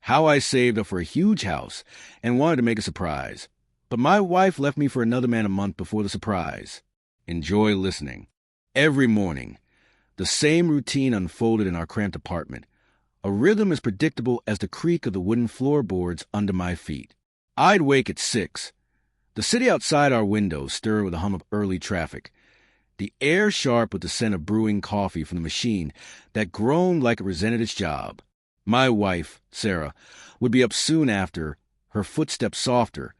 how I saved up for a huge house and wanted to make a surprise. But my wife left me for another man a month before the surprise. Enjoy listening. Every morning, the same routine unfolded in our cramped apartment. A rhythm as predictable as the creak of the wooden floorboards under my feet. I'd wake at 6. The city outside our window stirred with a hum of early traffic. The air sharp with the scent of brewing coffee from the machine that groaned like it resented its job. My wife, Sarah, would be up soon after, her footsteps softer,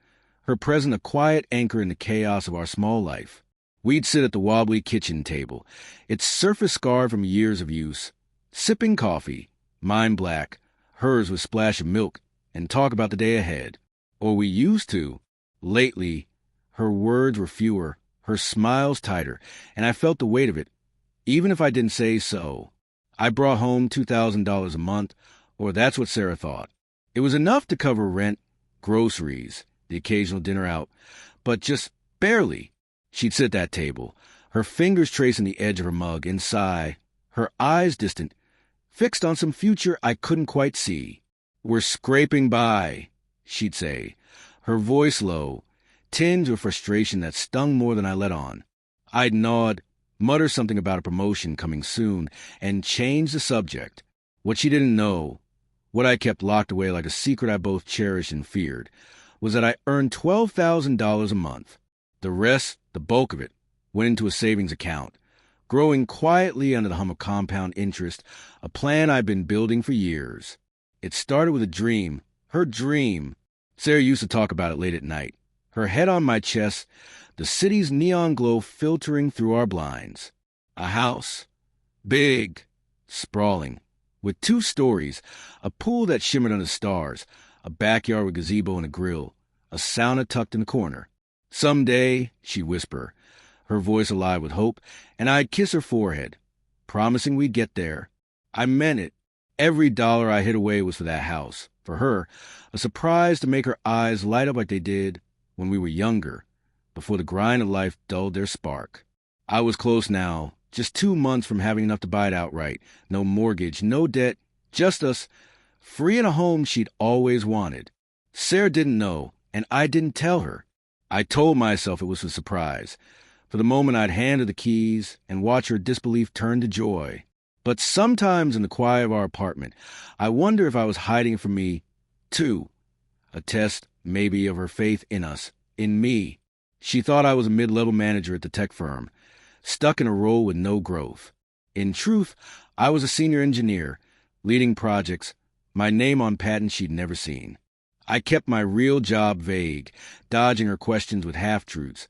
her presence a quiet anchor in the chaos of our small life. We'd sit at the wobbly kitchen table, its surface scarred from years of use, sipping coffee, mine black, hers with splash of milk, and talk about the day ahead. Or we used to. Lately, her words were fewer, her smiles tighter, and I felt the weight of it, even if I didn't say so. I brought home $2,000 a month, or that's what Sarah thought. It was enough to cover rent, groceries, the occasional dinner out, but just barely. She'd sit at that table, her fingers tracing the edge of her mug, and sigh, her eyes distant, fixed on some future I couldn't quite see. "We're scraping by," she'd say, her voice low, tinged with frustration that stung more than I let on. I'd nod, mutter something about a promotion coming soon, and change the subject. What she didn't know, what I kept locked away like a secret I both cherished and feared, was that I earned $12,000 a month. The rest, the bulk of it, went into a savings account, growing quietly under the hum of compound interest, a plan I'd been building for years. It started with a dream, her dream. Sarah used to talk about it late at night, her head on my chest, the city's neon glow filtering through our blinds. A house, big, sprawling, with 2 stories, a pool that shimmered under stars, a backyard with gazebo and a grill, a sauna tucked in the corner. "Someday," she'd whisper, her voice alive with hope, and I'd kiss her forehead, promising we'd get there. I meant it. Every dollar I hid away was for that house. For her, a surprise to make her eyes light up like they did when we were younger, before the grind of life dulled their spark. I was close now, just 2 months from having enough to buy it outright. No mortgage, no debt, just us, free in a home she'd always wanted. Sarah didn't know, and I didn't tell her. I told myself it was a surprise. For the moment I'd hand her the keys and watch her disbelief turn to joy. But sometimes in the quiet of our apartment, I wonder if I was hiding it from me, too. A test, maybe, of her faith in us, in me. She thought I was a mid-level manager at the tech firm, stuck in a role with no growth. In truth, I was a senior engineer, leading projects, my name on patents she'd never seen. I kept my real job vague, dodging her questions with half-truths.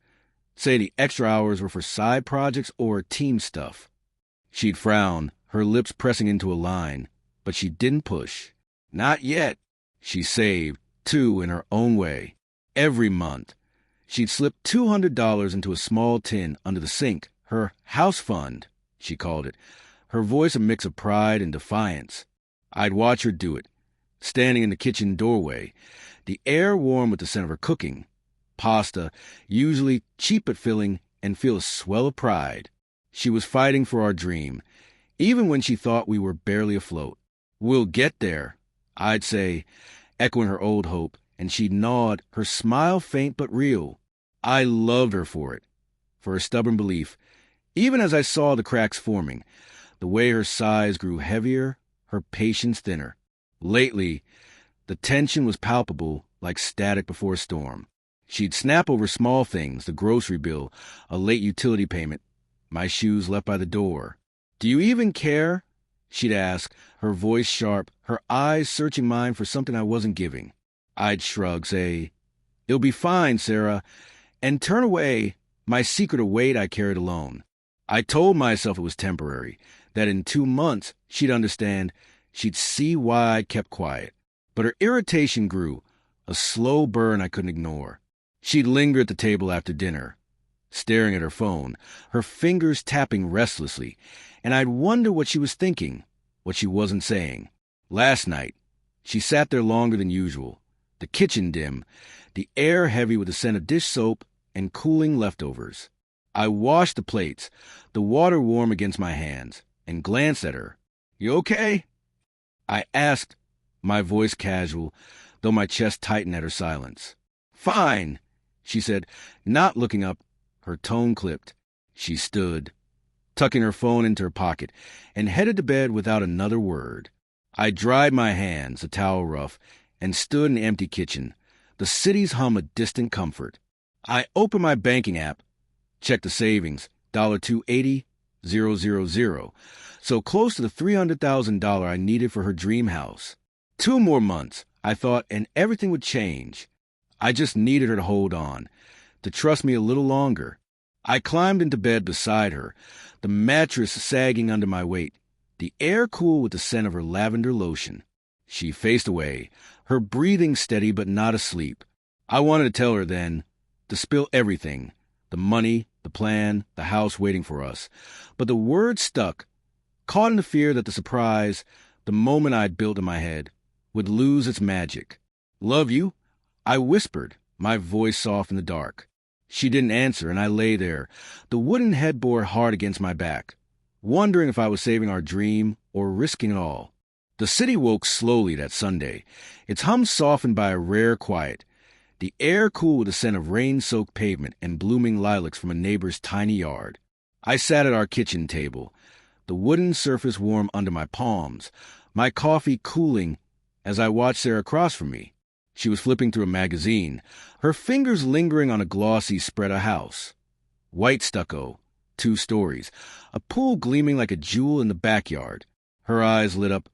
Say the extra hours were for side projects or team stuff. She'd frown, her lips pressing into a line, but she didn't push. Not yet. She saved, too, in her own way. Every month, she'd slip $200 into a small tin under the sink, her house fund, she called it, her voice a mix of pride and defiance. I'd watch her do it, standing in the kitchen doorway, the air warm with the scent of her cooking. Pasta, usually cheap but filling, and feel a swell of pride. She was fighting for our dream, even when she thought we were barely afloat. "We'll get there," I'd say, echoing her old hope, and she'd nod, her smile faint but real. I loved her for it, for her stubborn belief, even as I saw the cracks forming, the way her sighs grew heavier, her patience thinner. Lately, the tension was palpable, like static before a storm. She'd snap over small things, the grocery bill, a late utility payment, my shoes left by the door. "Do you even care?" she'd ask, her voice sharp, her eyes searching mine for something I wasn't giving. I'd shrug, say, "It'll be fine, Sarah," and turn away, my secret a weight I carried alone. I told myself it was temporary, that in 2 months she'd understand, she'd see why I kept quiet. But her irritation grew, a slow burn I couldn't ignore. She'd linger at the table after dinner, staring at her phone, her fingers tapping restlessly, and I'd wonder what she was thinking, what she wasn't saying. Last night, she sat there longer than usual, the kitchen dim, the air heavy with the scent of dish soap and cooling leftovers. I washed the plates, the water warm against my hands, and glanced at her. "You okay?" I asked, my voice casual, though my chest tightened at her silence. "Fine," she said, not looking up, her tone clipped. She stood, tucking her phone into her pocket, and headed to bed without another word. I dried my hands, a towel rough, and stood in the empty kitchen, the city's hum a distant comfort. I opened my banking app, checked the savings, $280,000, so close to the $300,000 I needed for her dream house. 2 more months, I thought, and everything would change. I just needed her to hold on, to trust me a little longer. I climbed into bed beside her, the mattress sagging under my weight, the air cool with the scent of her lavender lotion. She faced away, her breathing steady but not asleep. I wanted to tell her then, to spill everything, the money, the plan, the house waiting for us. But the words stuck, caught in the fear that the surprise, the moment I'd built in my head, would lose its magic. "Love you?" I whispered, my voice soft in the dark. She didn't answer, and I lay there, the wooden headboard hard against my back, wondering if I was saving our dream or risking it all. The city woke slowly that Sunday, its hum softened by a rare quiet, the air cool with the scent of rain-soaked pavement and blooming lilacs from a neighbor's tiny yard. I sat at our kitchen table, the wooden surface warm under my palms, my coffee cooling as I watched Sarah across from me. She was flipping through a magazine, her fingers lingering on a glossy spread of house. White stucco, 2 stories, a pool gleaming like a jewel in the backyard. Her eyes lit up,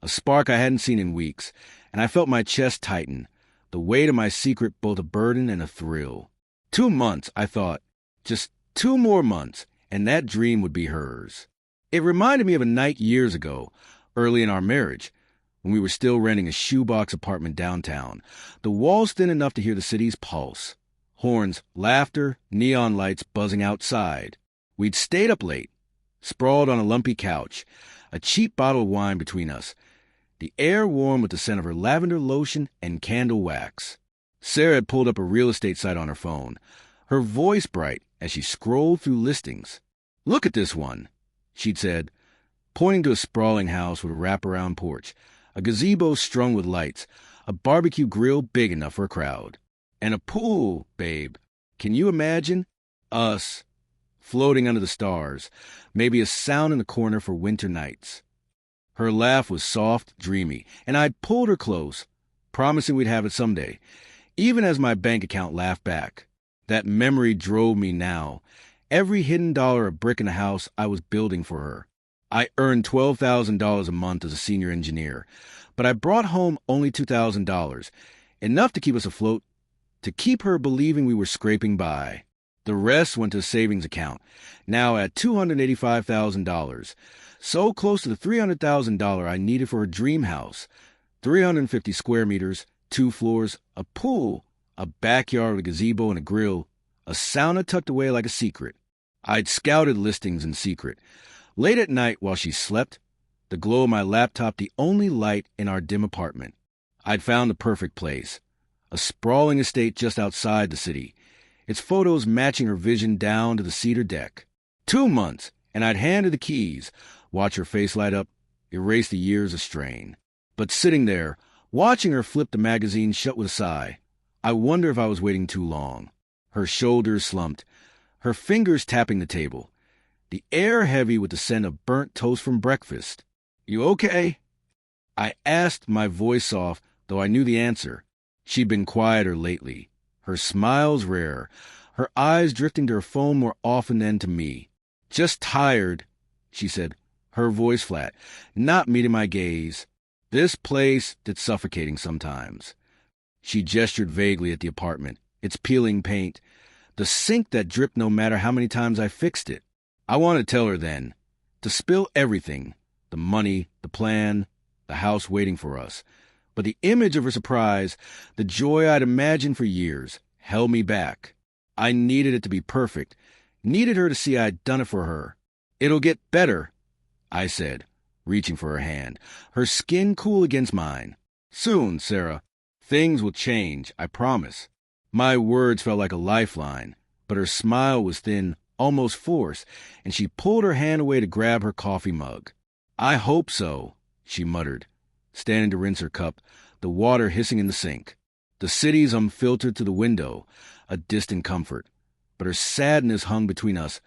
a spark I hadn't seen in weeks, and I felt my chest tighten, the weight of my secret both a burden and a thrill. 2 months, I thought. Just 2 more months, and that dream would be hers. It reminded me of a night years ago, early in our marriage, when we were still renting a shoebox apartment downtown, the walls thin enough to hear the city's pulse. Horns, laughter, neon lights buzzing outside. We'd stayed up late, sprawled on a lumpy couch, a cheap bottle of wine between us, the air warm with the scent of her lavender lotion and candle wax. Sarah had pulled up a real estate site on her phone, her voice bright as she scrolled through listings. "Look at this one," she'd said, pointing to a sprawling house with a wraparound porch, a gazebo strung with lights, a barbecue grill big enough for a crowd. "And a pool, babe. Can you imagine? Us, floating under the stars, maybe a sound in the corner for winter nights." Her laugh was soft, dreamy, and I'd pulled her close, promising we'd have it someday, even as my bank account laughed back. That memory drove me now, every hidden dollar a brick in the house I was building for her. I earned $12,000 a month as a senior engineer, but I brought home only $2,000, enough to keep us afloat, to keep her believing we were scraping by. The rest went to a savings account, now at $285,000, so close to the $300,000 I needed for her dream house. 350 square meters, 2 floors, a pool, a backyard with a gazebo and a grill, a sauna tucked away like a secret. I'd scouted listings in secret. Late at night while she slept, the glow of my laptop the only light in our dim apartment. I'd found the perfect place, a sprawling estate just outside the city, its photos matching her vision down to the cedar deck. 2 months, and I'd hand her the keys, watch her face light up, erase the years of strain. But sitting there, watching her flip the magazine shut with a sigh, I wonder if I was waiting too long. Her shoulders slumped, her fingers tapping the table, the air heavy with the scent of burnt toast from breakfast. "You okay?" I asked, my voice soft, though I knew the answer. She'd been quieter lately, her smiles rare, her eyes drifting to her phone more often than to me. "Just tired," she said, her voice flat, not meeting my gaze. "This place, it's suffocating sometimes." She gestured vaguely at the apartment, its peeling paint, the sink that dripped no matter how many times I fixed it. I wanted to tell her then, to spill everything, the money, the plan, the house waiting for us. But the image of her surprise, the joy I'd imagined for years, held me back. I needed it to be perfect, needed her to see I'd done it for her. "It'll get better," I said, reaching for her hand, her skin cool against mine. "Soon, Sarah. Things will change, I promise." My words felt like a lifeline, but her smile was thin, almost forced, and she pulled her hand away to grab her coffee mug. "I hope so," she muttered, standing to rinse her cup, the water hissing in the sink. The city's unfiltered to the window, a distant comfort. But her sadness hung between us,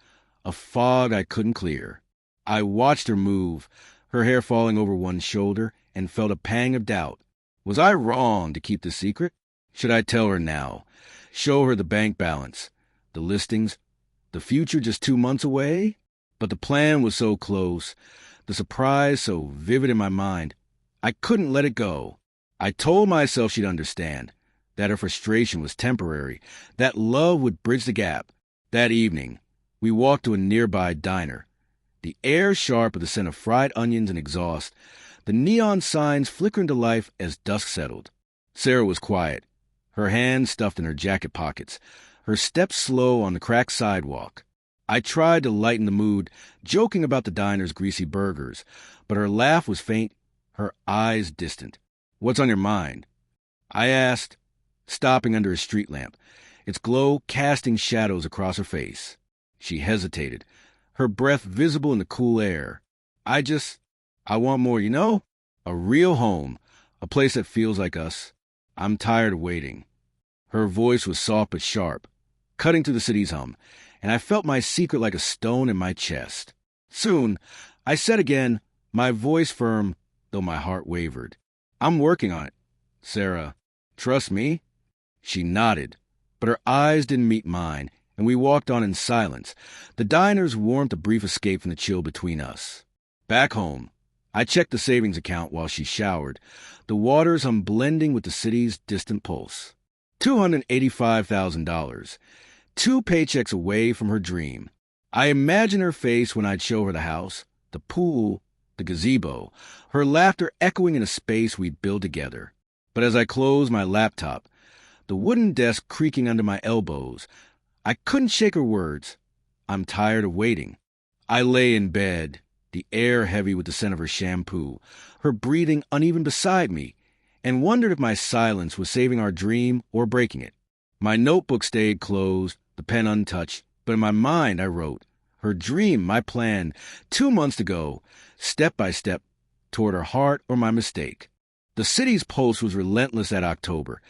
a fog I couldn't clear. I watched her move, her hair falling over one shoulder, and felt a pang of doubt. Was I wrong to keep the secret? Should I tell her now? Show her the bank balance, the listings, the future just 2 months away? But the plan was so close, the surprise so vivid in my mind, I couldn't let it go. I told myself she'd understand, that her frustration was temporary, that love would bridge the gap. That evening, we walked to a nearby diner. The air sharp with the scent of fried onions and exhaust, the neon signs flickering to life as dusk settled. Sarah was quiet, her hands stuffed in her jacket pockets, her steps slow on the cracked sidewalk. I tried to lighten the mood, joking about the diner's greasy burgers, but her laugh was faint, her eyes distant. "What's on your mind?" I asked, stopping under a street lamp, its glow casting shadows across her face. She hesitated, her breath visible in the cool air. I want more, a real home, a place that feels like us. I'm tired of waiting." Her voice was soft but sharp, cutting through the city's hum, and I felt my secret like a stone in my chest. "Soon," I said again, my voice firm, though my heart wavered. "I'm working on it. Sarah, trust me?" She nodded, but her eyes didn't meet mine, and we walked on in silence, the diner's warmth a brief escape from the chill between us. Back home, I checked the savings account while she showered, the waters unblending with the city's distant pulse. $285,000, 2 paychecks away from her dream. I imagined her face when I'd show her the house, the pool, the gazebo, her laughter echoing in a space we'd built together. But as I closed my laptop, the wooden desk creaking under my elbows, I couldn't shake her words. "I'm tired of waiting." I lay in bed, the air heavy with the scent of her shampoo, her breathing uneven beside me, and wondered if my silence was saving our dream or breaking it. My notebook stayed closed, the pen untouched, but in my mind I wrote, her dream, my plan, 2 months to go, step by step, toward her heart or my mistake. The city's pulse was relentless that October,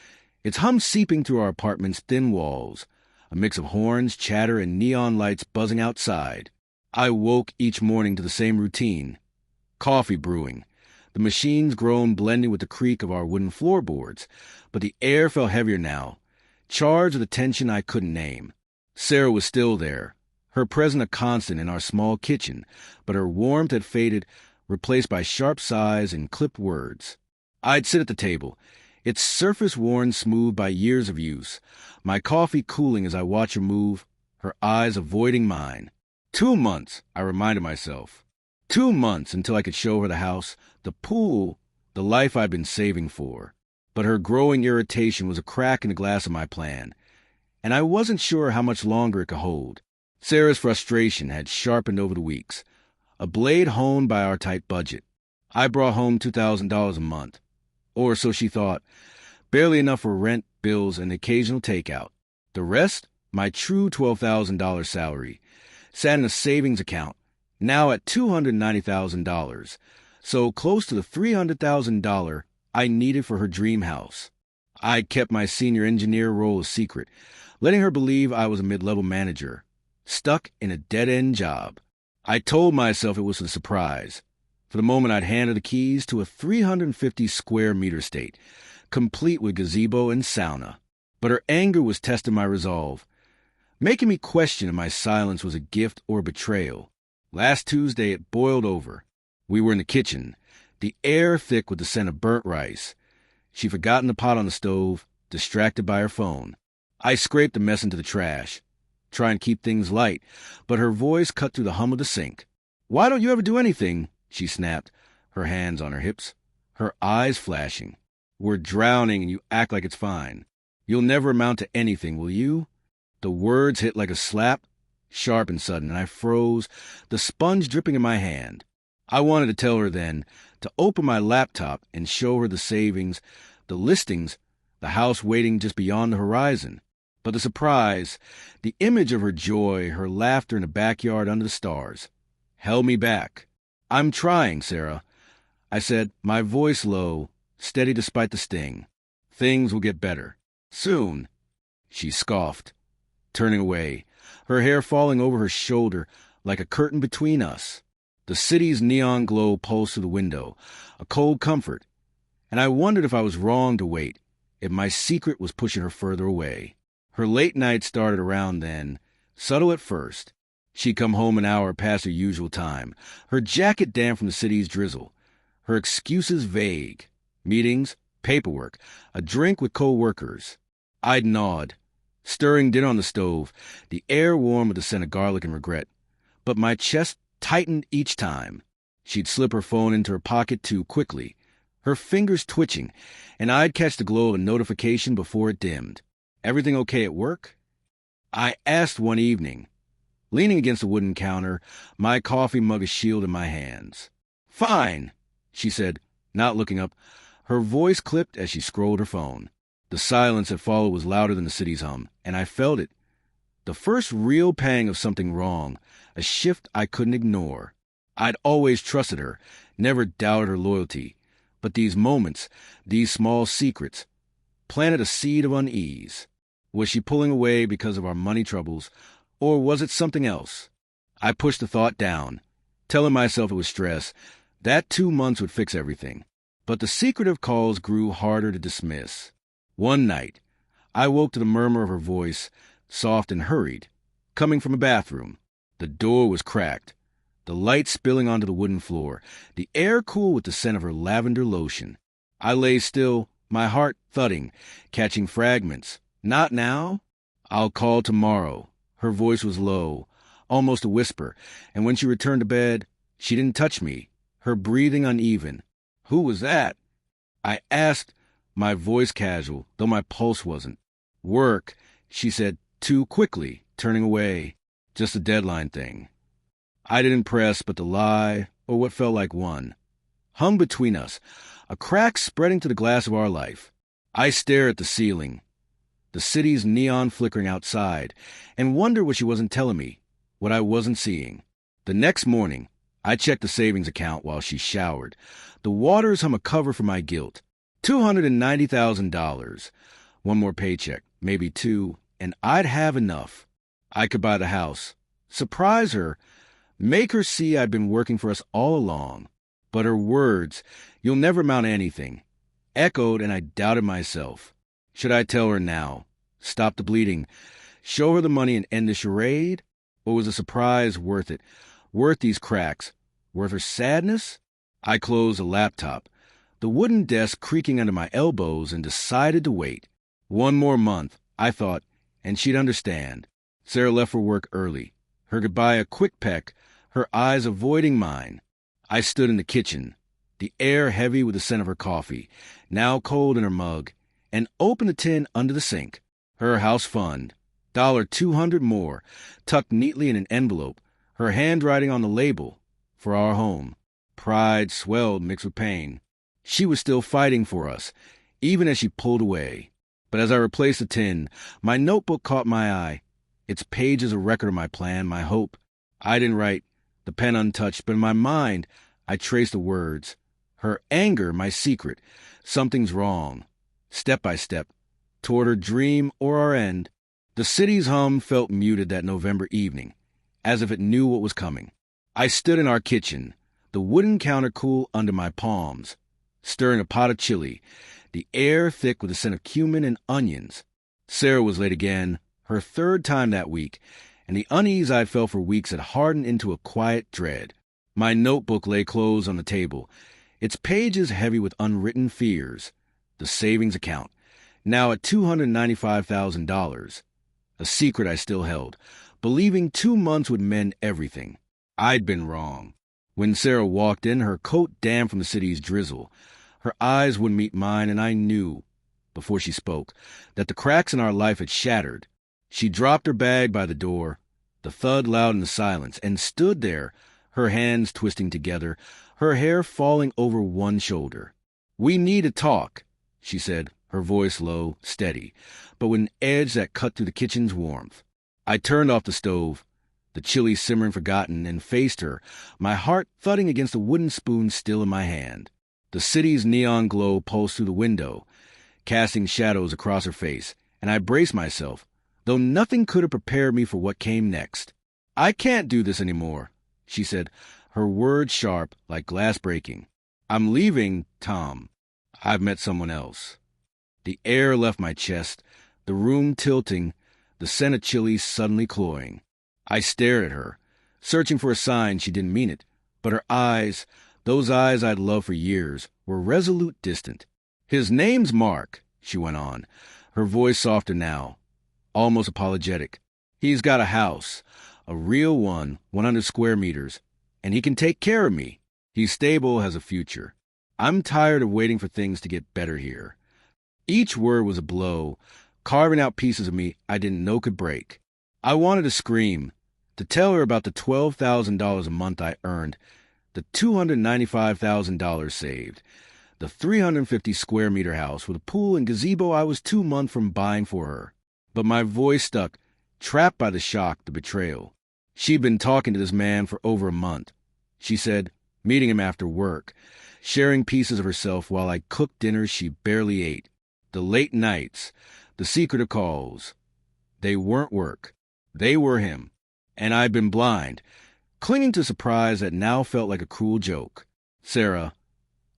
its hum seeping through our apartment's thin walls, a mix of horns, chatter, and neon lights buzzing outside. I woke each morning to the same routine. Coffee brewing, the machine's groan blending with the creak of our wooden floorboards, but the air felt heavier now, charged with a tension I couldn't name. Sarah was still there, her presence a constant in our small kitchen, but her warmth had faded, replaced by sharp sighs and clipped words. I'd sit at the table, its surface worn smooth by years of use, my coffee cooling as I watch her move, her eyes avoiding mine. 2 months, I reminded myself. 2 months until I could show her the house, the pool, the life I'd been saving for. But her growing irritation was a crack in the glass of my plan, and I wasn't sure how much longer it could hold. Sarah's frustration had sharpened over the weeks, a blade honed by our tight budget. I brought home $2,000 a month, or so she thought, barely enough for rent, bills, and occasional takeout. The rest, my true $12,000 salary, sat in a savings account, now at $290,000, so close to the $300,000 I needed for her dream house. I kept my senior engineer role a secret, letting her believe I was a mid-level manager, stuck in a dead-end job. I told myself it was a surprise. For the moment, I'd hand her the keys to a 350-square-meter estate, complete with gazebo and sauna. But her anger was testing my resolve, making me question if my silence was a gift or a betrayal. Last Tuesday, it boiled over. We were in the kitchen, the air thick with the scent of burnt rice. She'd forgotten the pot on the stove, distracted by her phone. I scraped the mess into the trash, trying to keep things light, but her voice cut through the hum of the sink. "Why don't you ever do anything?" she snapped, her hands on her hips, her eyes flashing. "We're drowning and you act like it's fine. You'll never amount to anything, will you?" The words hit like a slap, sharp and sudden, and I froze, the sponge dripping in my hand. I wanted to tell her then, to open my laptop and show her the savings, the listings, the house waiting just beyond the horizon. But the surprise, the image of her joy, her laughter in the backyard under the stars, held me back. "I'm trying, Sarah. I said, my voice low, steady despite the sting. Things will get better. Soon. She scoffed, turning away, her hair falling over her shoulder like a curtain between us. The city's neon glow pulsed through the window, a cold comfort, and I wondered if I was wrong to wait, if my secret was pushing her further away. Her late night started around then, subtle at first. She'd come home an hour past her usual time, her jacket damp from the city's drizzle, her excuses vague. Meetings, paperwork, a drink with co-workers. I'd nod, stirring dinner on the stove, the air warm with the scent of garlic and regret. But my chest tightened each time. She'd slip her phone into her pocket too quickly, her fingers twitching, and I'd catch the glow of a notification before it dimmed. Everything okay at work? I asked one evening, leaning against the wooden counter, my coffee mug a shield in my hands. Fine, she said, not looking up. Her voice clipped as she scrolled her phone. The silence that followed was louder than the city's hum, and I felt it. The first real pang of something wrong, a shift I couldn't ignore. I'd always trusted her, never doubted her loyalty. But these moments, these small secrets, planted a seed of unease. Was she pulling away because of our money troubles, or was it something else? I pushed the thought down, telling myself it was stress, that 2 months would fix everything. But the secretive calls grew harder to dismiss. One night, I woke to the murmur of her voice, soft and hurried, coming from a bathroom. The door was cracked, the light spilling onto the wooden floor, the air cool with the scent of her lavender lotion. I lay still, my heart thudding, catching fragments. Not now? I'll call tomorrow. Her voice was low, almost a whisper, and when she returned to bed, she didn't touch me, her breathing uneven. Who was that? I asked, my voice casual, though my pulse wasn't. Work, she said, too quickly, turning away. Just a deadline thing. I didn't press, but the lie, or what felt like one, hung between us, a crack spreading to the glass of our life. I stare at the ceiling, the city's neon flickering outside, and wonder what she wasn't telling me, what I wasn't seeing. The next morning, I checked the savings account while she showered. The waters hum a cover for my guilt. $290,000. One more paycheck, maybe two, and I'd have enough. I could buy the house, surprise her, make her see I'd been working for us all along. But her words, "You'll never amount to anything," echoed, and I doubted myself. Should I tell her now? Stop the bleeding? Show her the money and end the charade? Or was the surprise worth it? Worth these cracks? Worth her sadness? I closed the laptop, the wooden desk creaking under my elbows, and decided to wait. 1 more month, I thought, and she'd understand. Sarah left for work early, her goodbye a quick peck, her eyes avoiding mine. I stood in the kitchen, the air heavy with the scent of her coffee, now cold in her mug, and opened the tin under the sink. Her house fund, $200 more, tucked neatly in an envelope, her handwriting on the label, for our home. Pride swelled mixed with pain. She was still fighting for us, even as she pulled away. But as I replaced the tin, my notebook caught my eye. Its pages a record of my plan, my hope. I didn't write, the pen untouched, but in my mind, I traced the words. Her anger, my secret. Something's wrong. Step by step, toward her dream or our end. The city's hum felt muted that November evening, as if it knew what was coming. I stood in our kitchen, the wooden counter cool under my palms, stirring a pot of chili, the air thick with the scent of cumin and onions. Sarah was late again, her 3rd time that week, and the unease I'd felt for weeks had hardened into a quiet dread. My notebook lay closed on the table, its pages heavy with unwritten fears. The savings account, now at $295,000. A secret I still held, believing 2 months would mend everything. I'd been wrong. When Sarah walked in, her coat damp from the city's drizzle, her eyes would meet mine, and I knew, before she spoke, that the cracks in our life had shattered. She dropped her bag by the door, the thud loud in the silence, and stood there, her hands twisting together, her hair falling over one shoulder. "We need to talk," she said, her voice low, steady, but with an edge that cut through the kitchen's warmth. I turned off the stove, the chili simmering forgotten, and faced her, my heart thudding against the wooden spoon still in my hand. The city's neon glow pulsed through the window, casting shadows across her face, and I braced myself, though nothing could have prepared me for what came next. "I can't do this anymore," she said, her words sharp like glass breaking. "I'm leaving, Tom. I've met someone else." The air left my chest, the room tilting, the scent of chili suddenly cloying. I stared at her, searching for a sign she didn't mean it, but her eyes, those eyes I'd loved for years, were resolute distant. "His name's Mark," she went on, her voice softer now, almost apologetic. "He's got a house, a real one, 100 square meters, and he can take care of me. He's stable, has a future. I'm tired of waiting for things to get better here." Each word was a blow, carving out pieces of me I didn't know could break. I wanted to scream, to tell her about the $12,000 a month I earned, the $295,000 saved, the 350 square meter house with a pool and gazebo I was 2 months from buying for her. But my voice stuck, trapped by the shock, the betrayal. She'd been talking to this man for over a month. She said, meeting him after work, sharing pieces of herself while I cooked dinners she barely ate. The late nights, the secretive calls. They weren't work. They were him. And I'd been blind, clinging to surprise that now felt like a cruel joke. "Sarah,"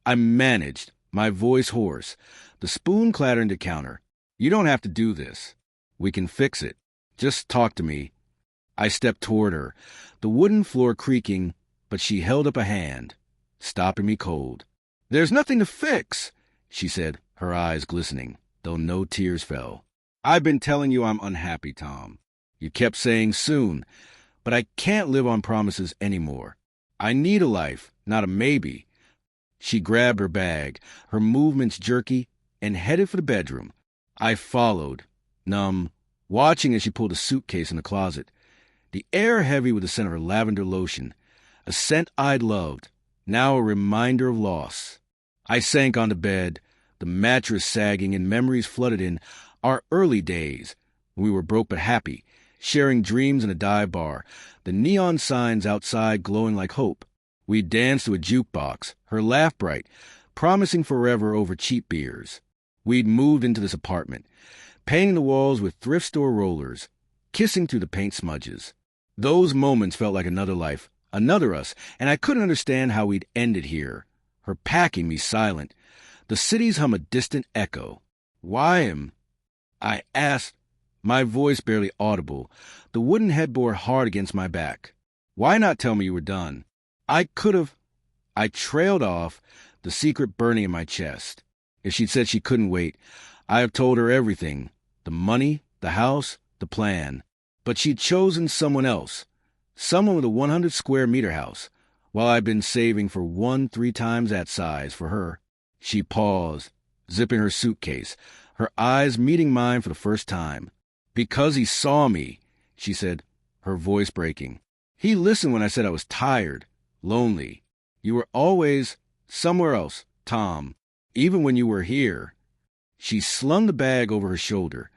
I managed, my voice hoarse, the spoon clattering to counter. "You don't have to do this. We can fix it. Just talk to me." I stepped toward her, the wooden floor creaking, but she held up a hand, stopping me cold. "There's nothing to fix," she said, her eyes glistening, though no tears fell. "I've been telling you I'm unhappy, Tom. You kept saying soon, but I can't live on promises anymore. I need a life, not a maybe." She grabbed her bag, her movements jerky, and headed for the bedroom. I followed, numb, watching as she pulled a suitcase in the closet, the air heavy with the scent of her lavender lotion, a scent I'd loved, now a reminder of loss. I sank onto bed, the mattress sagging, and memories flooded in. Our early days, when we were broke but happy, sharing dreams in a dive bar, the neon signs outside glowing like hope. We danced to a jukebox, her laugh bright, promising forever over cheap beers. We'd moved into this apartment, painting the walls with thrift store rollers, kissing through the paint smudges. Those moments felt like another life, another us, and I couldn't understand how we'd ended here, her packing me silent, the city's hum a distant echo. "Why I asked, my voice barely audible, the wooden headboard hard against my back. "Why not tell me you were done? I could have." I trailed off, the secret burning in my chest. If she'd said she couldn't wait, I have told her everything, the money, the house, the plan. But she'd chosen someone else, someone with a 100 square meter house, while I'd been saving for one 3 times that size for her. She paused, zipping her suitcase, her eyes meeting mine for the first time. "Because he saw me," she said, her voice breaking. "He listened when I said I was tired, lonely. You were always somewhere else, Tom, even when you were here." She slung the bag over her shoulder,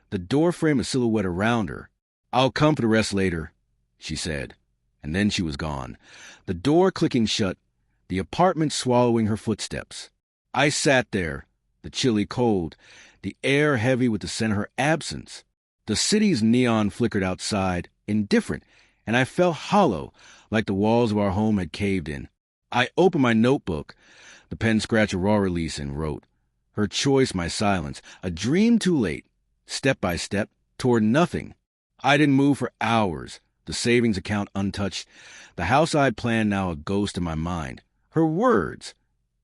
the doorframe a silhouette around her. "I'll come for the rest later," she said, and then she was gone, the door clicking shut, the apartment swallowing her footsteps. I sat there, the chilly cold, the air heavy with the scent of her absence. The city's neon flickered outside, indifferent, and I felt hollow, like the walls of our home had caved in. I opened my notebook, the pen scratched a raw release, and wrote, her choice my silence, a dream too late, step by step, toward nothing. I didn't move for hours, the savings account untouched, the house I'd planned now a ghost in my mind. Her words,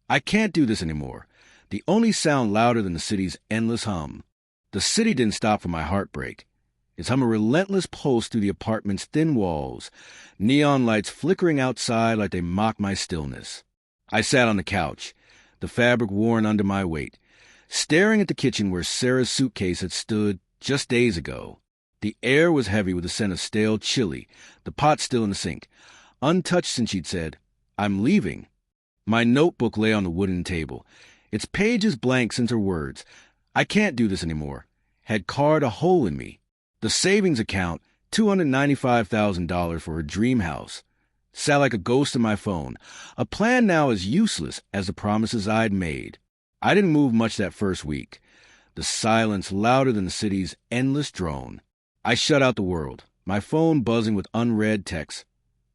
"I can't do this anymore," the only sound louder than the city's endless hum. The city didn't stop for my heartbreak. Its hum a relentless pulse through the apartment's thin walls, neon lights flickering outside like they mocked my stillness. I sat on the couch, the fabric worn under my weight, staring at the kitchen where Sarah's suitcase had stood just days ago. The air was heavy with the scent of stale chili, the pot still in the sink, untouched since she'd said, "I'm leaving." My notebook lay on the wooden table, its pages blank since her words, "I can't do this anymore," had carved a hole in me. The savings account, $295,000 for her dream house. Sat like a ghost in my phone, a plan now as useless as the promises I'd made. I didn't move much that first week. The silence louder than the city's endless drone. I shut out the world, my phone buzzing with unread texts,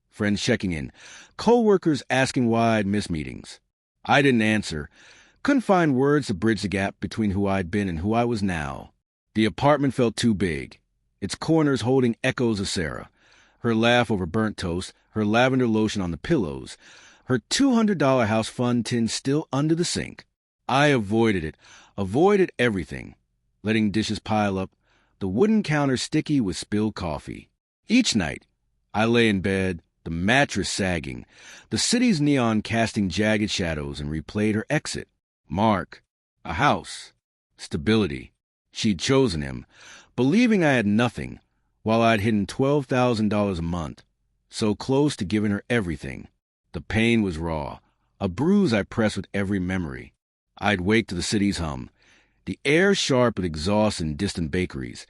friends checking in, co-workers asking why I'd missed meetings. I didn't answer, couldn't find words to bridge the gap between who I'd been and who I was now. The apartment felt too big, its corners holding echoes of Sarah, her laugh over burnt toast, her lavender lotion on the pillows, her $200 house fund tin still under the sink. I avoided it, avoided everything, letting dishes pile up, the wooden counter sticky with spilled coffee. Each night, I lay in bed, the mattress sagging, the city's neon casting jagged shadows, and replayed her exit. Mark, a house, stability. She'd chosen him, believing I had nothing, while I'd hidden $12,000 a month, so close to giving her everything. The pain was raw, a bruise I pressed with every memory. I'd wake to the city's hum, the air sharp with exhaust and distant bakeries,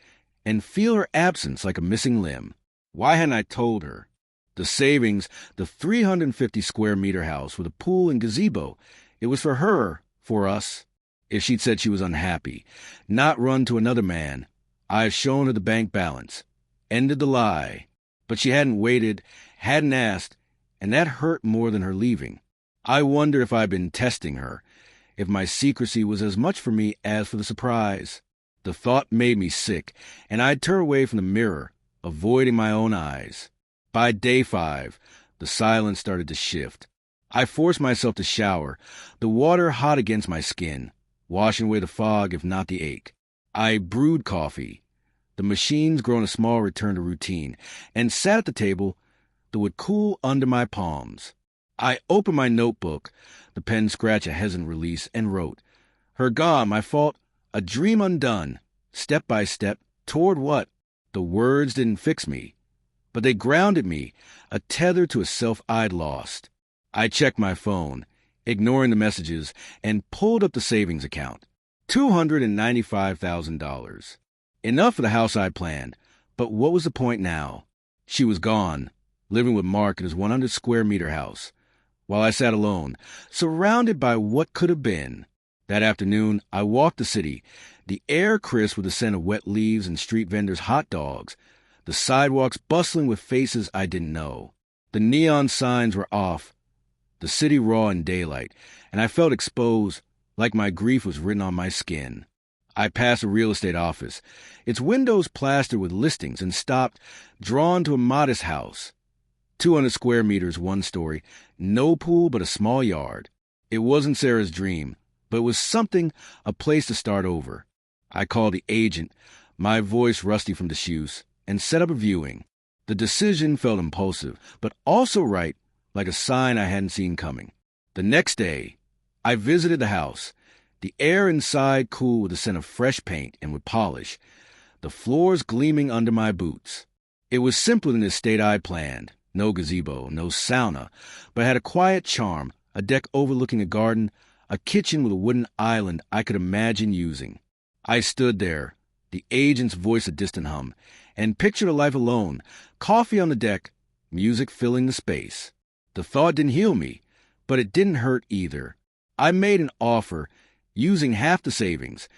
and feel her absence like a missing limb. Why hadn't I told her? The savings, the 350 square meter house with a pool and gazebo, it was for her, for us. If she'd said she was unhappy, not run to another man, I'd shown her the bank balance, ended the lie. But she hadn't waited, hadn't asked, and that hurt more than her leaving. I wondered if I'd been testing her, if my secrecy was as much for me as for the surprise. The thought made me sick, and I'd turn away from the mirror, avoiding my own eyes. By day 5, the silence started to shift. I forced myself to shower, the water hot against my skin, washing away the fog if not the ache. I brewed coffee. The machine's grown a small return to routine, and sat at the table, the wood cool under my palms. I opened my notebook, the pen scratched a hesitant release, and wrote, "Her gone, my fault, a dream undone, step by step, toward what?" The words didn't fix me, but they grounded me, a tether to a self I'd lost. I checked my phone, ignoring the messages, and pulled up the savings account. $295,000. Enough for the house I'd planned, but what was the point now? She was gone, living with Mark in his 100 square meter house, while I sat alone, surrounded by what could have been. That afternoon, I walked the city, the air crisp with the scent of wet leaves and street vendors' hot dogs, the sidewalks bustling with faces I didn't know. The neon signs were off, the city raw in daylight, and I felt exposed, like my grief was written on my skin. I passed a real estate office, its windows plastered with listings, and stopped, drawn to a modest house. 200 square meters, one story, no pool but a small yard. It wasn't Sarah's dream, but it was something, a place to start over. I called the agent, my voice rusty from disuse, and set up a viewing. The decision felt impulsive, but also right, like a sign I hadn't seen coming. The next day, I visited the house, the air inside cool with the scent of fresh paint and with polish, the floors gleaming under my boots. It was simpler than the estate I'd planned. No gazebo, no sauna, but had a quiet charm, a deck overlooking a garden, a kitchen with a wooden island I could imagine using. I stood there, the agent's voice a distant hum, and pictured a life alone, coffee on the deck, music filling the space. The thought didn't heal me, but it didn't hurt either. I made an offer, using half the savings,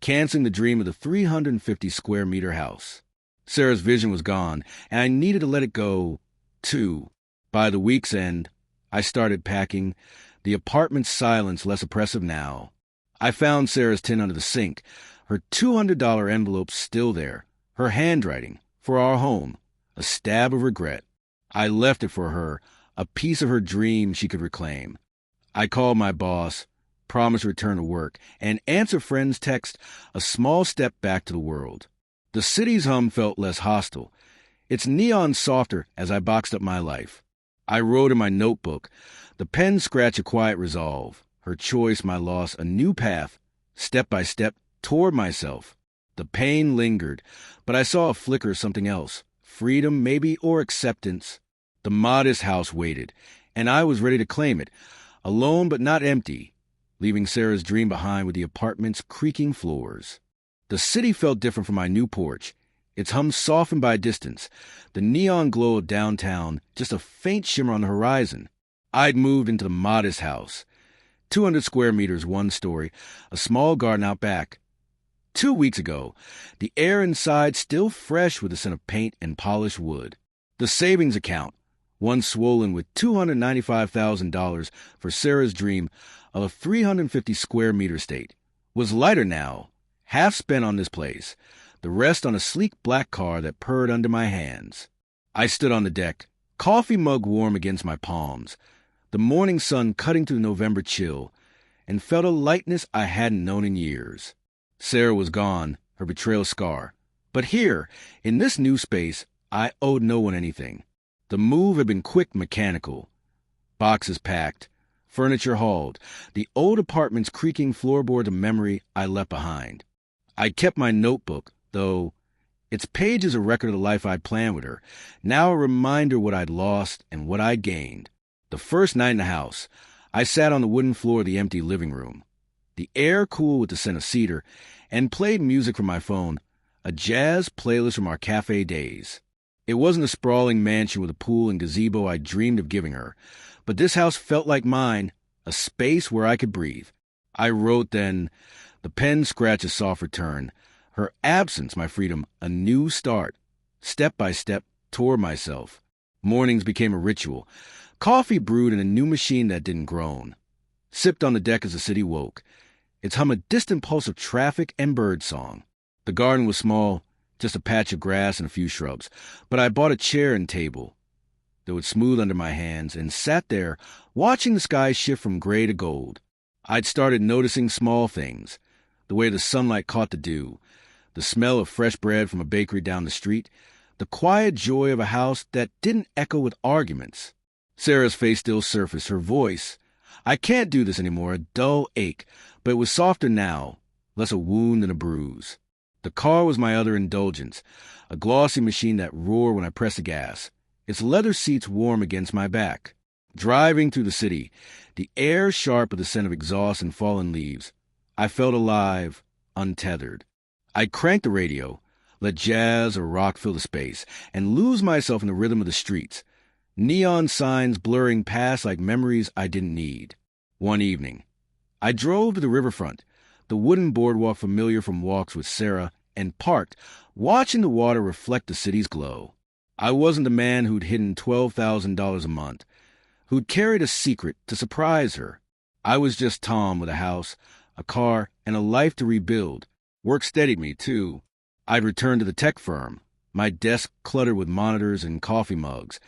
canceling the dream of the 350 square meter house. Sarah's vision was gone, and I needed to let it go, too. By the week's end, I started packing, the apartment's silence less oppressive now. I found Sarah's tin under the sink, her $200 envelope still there, her handwriting, for our home, a stab of regret. I left it for her, a piece of her dream she could reclaim. I called my boss, promised to return to work, and answer friends' text, a small step back to the world. The city's hum felt less hostile, its neon softer as I boxed up my life. I wrote in my notebook, the pen scratched a quiet resolve, her choice, my loss, a new path, step by step, toward myself. The pain lingered, but I saw a flicker of something else, freedom maybe, or acceptance. The modest house waited, and I was ready to claim it, alone but not empty, leaving Sarah's dream behind with the apartment's creaking floors. The city felt different from my new porch, its hum softened by distance, the neon glow of downtown just a faint shimmer on the horizon. I'd moved into the modest house, 200 square meters, one story, a small garden out back. 2 weeks ago, the air inside still fresh with the scent of paint and polished wood. The savings account, once swollen with $295,000 for Sarah's dream of a 350 square meter estate, was lighter now, half spent on this place, the rest on a sleek black car that purred under my hands. I stood on the deck, coffee mug warm against my palms, the morning sun cutting through the November chill, and felt a lightness I hadn't known in years. Sarah was gone, her betrayal scar. But here, in this new space, I owed no one anything. The move had been quick, mechanical. Boxes packed, furniture hauled, the old apartment's creaking floorboards a memory I left behind. I kept my notebook, though its pages a record of the life I'd planned with her, now a reminder what I'd lost and what I'd gained. The first night in the house, I sat on the wooden floor of the empty living room, the air cool with the scent of cedar, and played music from my phone, a jazz playlist from our cafe days. It wasn't a sprawling mansion with a pool and gazebo I dreamed of giving her, but this house felt like mine, a space where I could breathe. I wrote then, the pen scratched a soft return, her absence my freedom, a new start, step by step toward myself. Mornings became a ritual, coffee brewed in a new machine that didn't groan, sipped on the deck as the city woke, its hum a distant pulse of traffic and bird song. The garden was small, just a patch of grass and a few shrubs, but I bought a chair and table that would smooth under my hands and sat there watching the sky shift from gray to gold. I'd started noticing small things, the way the sunlight caught the dew, the smell of fresh bread from a bakery down the street, the quiet joy of a house that didn't echo with arguments. Sarah's face still surfaced, her voice. I can't do this anymore, a dull ache, but it was softer now, less a wound than a bruise. The car was my other indulgence, a glossy machine that roared when I pressed the gas, its leather seats warm against my back. Driving through the city, the air sharp with the scent of exhaust and fallen leaves, I felt alive, untethered. I cranked the radio, let jazz or rock fill the space, and lose myself in the rhythm of the streets, neon signs blurring past like memories I didn't need. One evening, I drove to the riverfront, the wooden boardwalk familiar from walks with Sarah, and parked, watching the water reflect the city's glow. I wasn't the man who'd hidden $12,000 a month, who'd carried a secret to surprise her. I was just Tom with a house, a car, and a life to rebuild. Work steadied me, too. I'd returned to the tech firm, my desk cluttered with monitors and coffee mugs,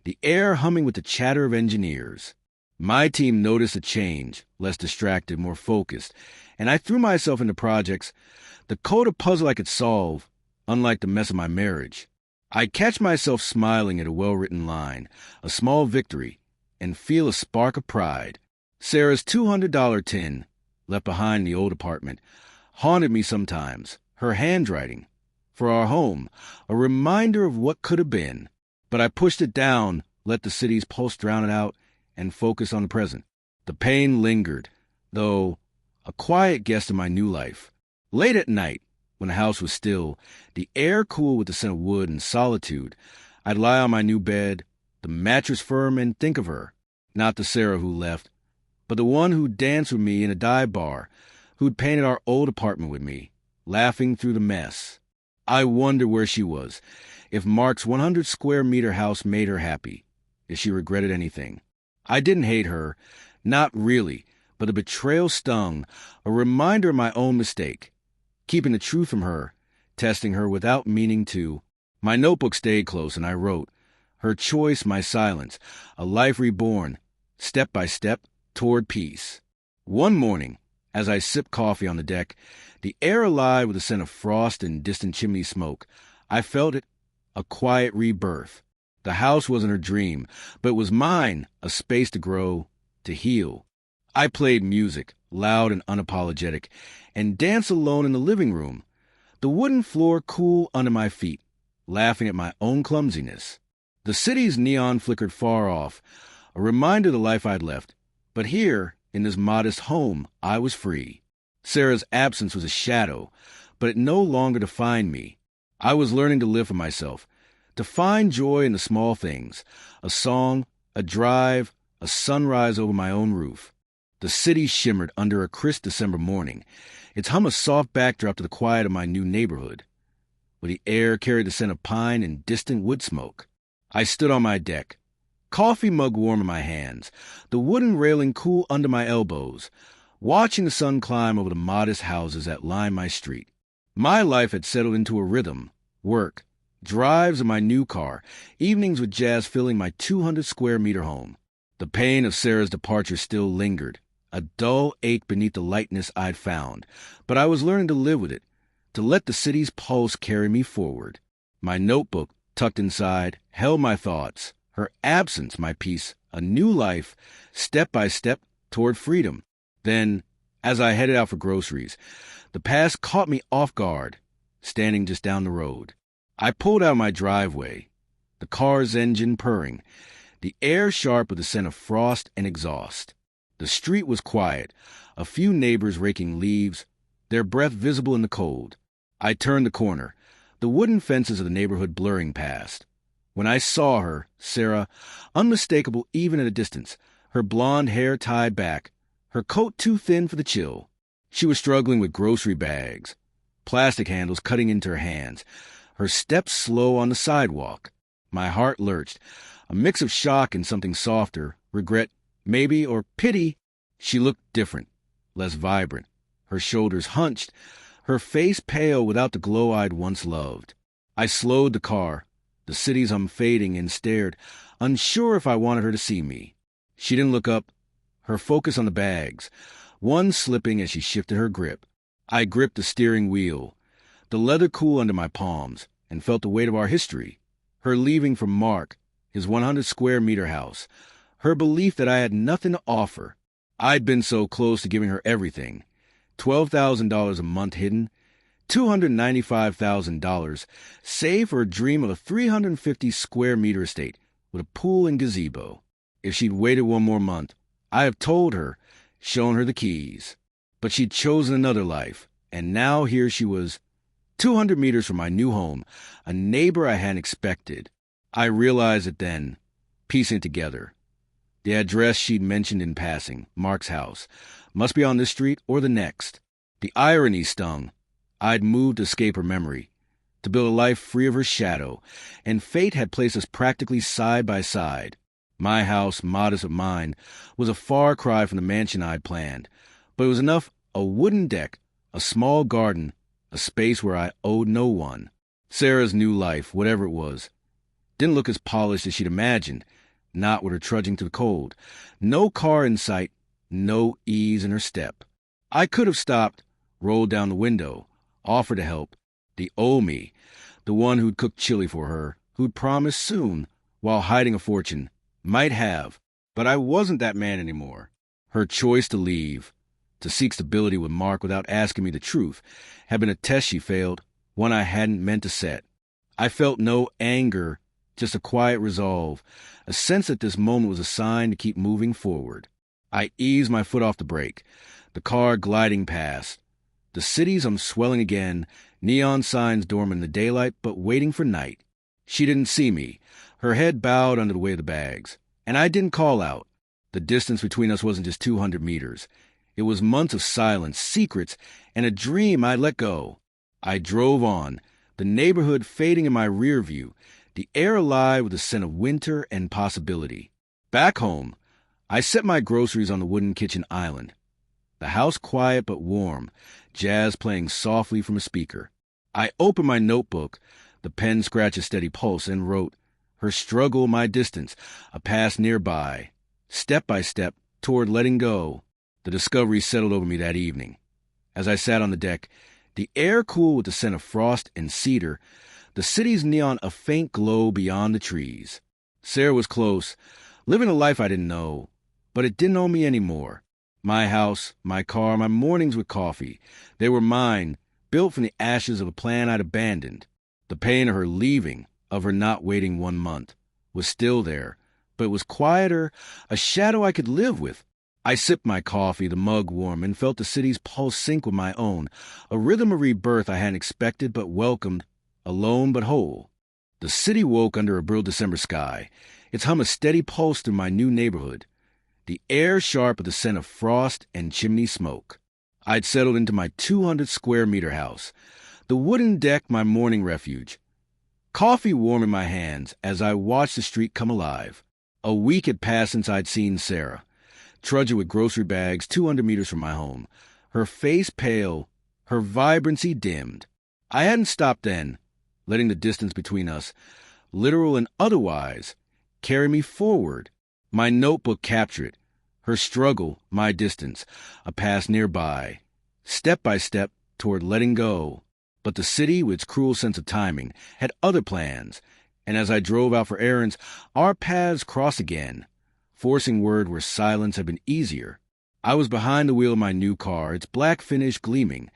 the air humming with the chatter of engineers. My team noticed a change, less distracted, more focused, and I threw myself into projects, the code of puzzle I could solve, unlike the mess of my marriage. I catch myself smiling at a well-written line, a small victory, and feel a spark of pride. Sarah's $200 tin, left behind in the old apartment, haunted me sometimes, her handwriting, for our home, a reminder of what could have been. But I pushed it down, let the city's pulse drown it out, and focus on the present. The pain lingered, though a quiet guest in my new life. Late at night, when the house was still, the air cool with the scent of wood and solitude, I'd lie on my new bed, the mattress firm, and think of her. Not the Sarah who left, but the one who'd danced with me in a dive bar, who'd painted our old apartment with me, laughing through the mess. I wondered where she was, if Mark's 100 square meter house made her happy, if she regretted anything. I didn't hate her, not really, but the betrayal stung, a reminder of my own mistake, keeping the truth from her, testing her without meaning to. My notebook stayed close, and I wrote, her choice, my silence, a life reborn, step by step, toward peace. One morning, as I sipped coffee on the deck, the air alive with the scent of frost and distant chimney smoke, I felt it, a quiet rebirth. The house wasn't her dream, but it was mine, a space to grow, to heal. I played music, loud and unapologetic, and danced alone in the living room, the wooden floor cool under my feet, laughing at my own clumsiness. The city's neon flickered far off, a reminder of the life I'd left. But here, in this modest home, I was free. Sarah's absence was a shadow, but it no longer defined me. I was learning to live for myself, to find joy in the small things, a song, a drive, a sunrise over my own roof. The city shimmered under a crisp December morning, its hum a soft backdrop to the quiet of my new neighborhood, where the air carried the scent of pine and distant wood smoke. I stood on my deck, coffee mug warm in my hands, the wooden railing cool under my elbows, watching the sun climb over the modest houses that lined my street. My life had settled into a rhythm: work, drives in my new car, evenings with Jazz filling my 200-square-meter home. The pain of Sarah's departure still lingered, a dull ache beneath the lightness I'd found, but I was learning to live with it, to let the city's pulse carry me forward. My notebook, tucked inside, held my thoughts, her absence my peace, a new life, step by step, toward freedom. Then, as I headed out for groceries, the past caught me off guard, standing just down the road. I pulled out my driveway, the car's engine purring, the air sharp with the scent of frost and exhaust. The street was quiet, a few neighbors raking leaves, their breath visible in the cold. I turned the corner, the wooden fences of the neighborhood blurring past. When I saw her, Sarah, unmistakable even at a distance, her blonde hair tied back, her coat too thin for the chill. She was struggling with grocery bags, plastic handles cutting into her hands, her steps slow on the sidewalk. My heart lurched, a mix of shock and something softer, regret, maybe, or pity. She looked different, less vibrant, her shoulders hunched, her face pale without the glow I'd once loved. I slowed the car, the city's hum fading, and stared, unsure if I wanted her to see me. She didn't look up, her focus on the bags, one slipping as she shifted her grip. I gripped the steering wheel, the leather cool under my palms, and felt the weight of our history. Her leaving for Mark, his 100-square-meter house, her belief that I had nothing to offer. I'd been so close to giving her everything. $12,000 a month hidden, $295,000 saved for a dream of a 350-square-meter estate with a pool and gazebo. If she'd waited one more month, I have told her, shown her the keys. But she'd chosen another life, and now here she was, 200 meters from my new home, a neighbor I hadn't expected. I realized it then, piecing it together. The address she'd mentioned in passing, Mark's house, must be on this street or the next. The irony stung. I'd moved to escape her memory, to build a life free of her shadow, and fate had placed us practically side by side. My house, modest of mine, was a far cry from the mansion I'd planned, but it was enough: a wooden deck, a small garden, a space where I owed no one. Sarah's new life, whatever it was, didn't look as polished as she'd imagined, not with her trudging to the cold. No car in sight, no ease in her step. I could have stopped, rolled down the window, offered to help. The old me, the one who'd cooked chili for her, who'd promised soon, while hiding a fortune, might have, but I wasn't that man anymore. Her choice to leave, to seek stability with Mark without asking me the truth, had been a test she failed, one I hadn't meant to set. I felt no anger, just a quiet resolve, a sense that this moment was a sign to keep moving forward. I eased my foot off the brake, the car gliding past. The city's swelling again, neon signs dormant in the daylight but waiting for night. She didn't see me, her head bowed under the weight of the bags, and I didn't call out. The distance between us wasn't just 200 meters. It was months of silence, secrets, and a dream I'd let go. I drove on, the neighborhood fading in my rear view, the air alive with the scent of winter and possibility. Back home, I set my groceries on the wooden kitchen island. The house quiet but warm, Jazz playing softly from a speaker. I opened my notebook, the pen scratched a steady pulse, and wrote, her struggle, my distance, a past nearby, step by step, toward letting go. The discovery settled over me that evening. As I sat on the deck, the air cool with the scent of frost and cedar, the city's neon a faint glow beyond the trees. Sarah was close, living a life I didn't know, but it didn't own me anymore. My house, my car, my mornings with coffee, they were mine, built from the ashes of a plan I'd abandoned. The pain of her leaving, of her not waiting 1 month, was still there, but it was quieter, a shadow I could live with. I sipped my coffee, the mug warm, and felt the city's pulse sync with my own, a rhythm of rebirth I hadn't expected but welcomed, alone but whole. The city woke under a brilliant December sky, its hum a steady pulse through my new neighborhood, the air sharp with the scent of frost and chimney smoke. I'd settled into my 200-square-meter house, the wooden deck my morning refuge. Coffee warm in my hands as I watched the street come alive. A week had passed since I'd seen Sarah, trudging with grocery bags 200 meters from my home, her face pale, her vibrancy dimmed. I hadn't stopped then, letting the distance between us, literal and otherwise, carry me forward. My notebook captured it, her struggle, my distance, a path nearby, step by step toward letting go. But the city, with its cruel sense of timing, had other plans, and as I drove out for errands, our paths crossed again, forcing word where silence had been easier. I was behind the wheel of my new car, its black finish gleaming,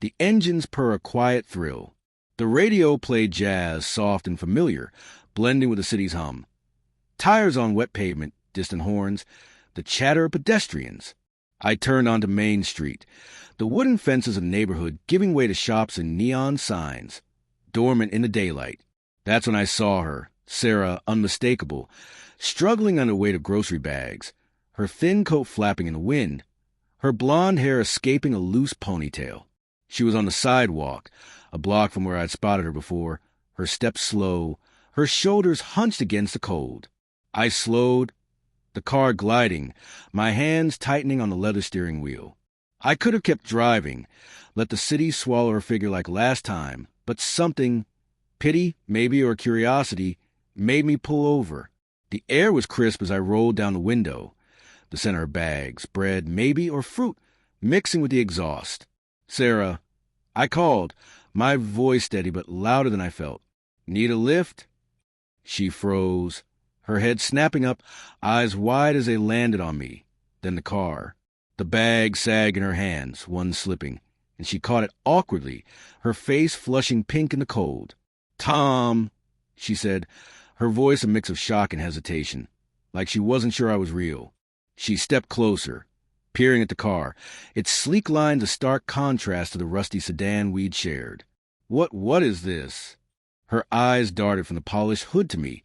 the engines purr a quiet thrill. The radio played jazz, soft and familiar, blending with the city's hum. Tires on wet pavement, distant horns, the chatter of pedestrians. I turned onto Main Street, the wooden fences of the neighborhood giving way to shops and neon signs, dormant in the daylight. That's when I saw her, Sarah, unmistakable, struggling under the weight of grocery bags, her thin coat flapping in the wind, her blonde hair escaping a loose ponytail. She was on the sidewalk, a block from where I'd spotted her before, her steps slow, her shoulders hunched against the cold. I slowed, the car gliding, my hands tightening on the leather steering wheel. I could have kept driving, let the city swallow her figure like last time, but something, pity, maybe, or curiosity, made me pull over. The air was crisp as I rolled down the window, the scent of her bags, bread, maybe, or fruit, mixing with the exhaust. Sarah, I called, my voice steady but louder than I felt. Need a lift? She froze, her head snapping up, eyes wide as they landed on me. Then the car. The bag sagged in her hands, one slipping, and she caught it awkwardly, her face flushing pink in the cold. Tom, she said, her voice a mix of shock and hesitation, like she wasn't sure I was real. She stepped closer, peering at the car, its sleek lines a stark contrast to the rusty sedan we'd shared. What is this? Her eyes darted from the polished hood to me,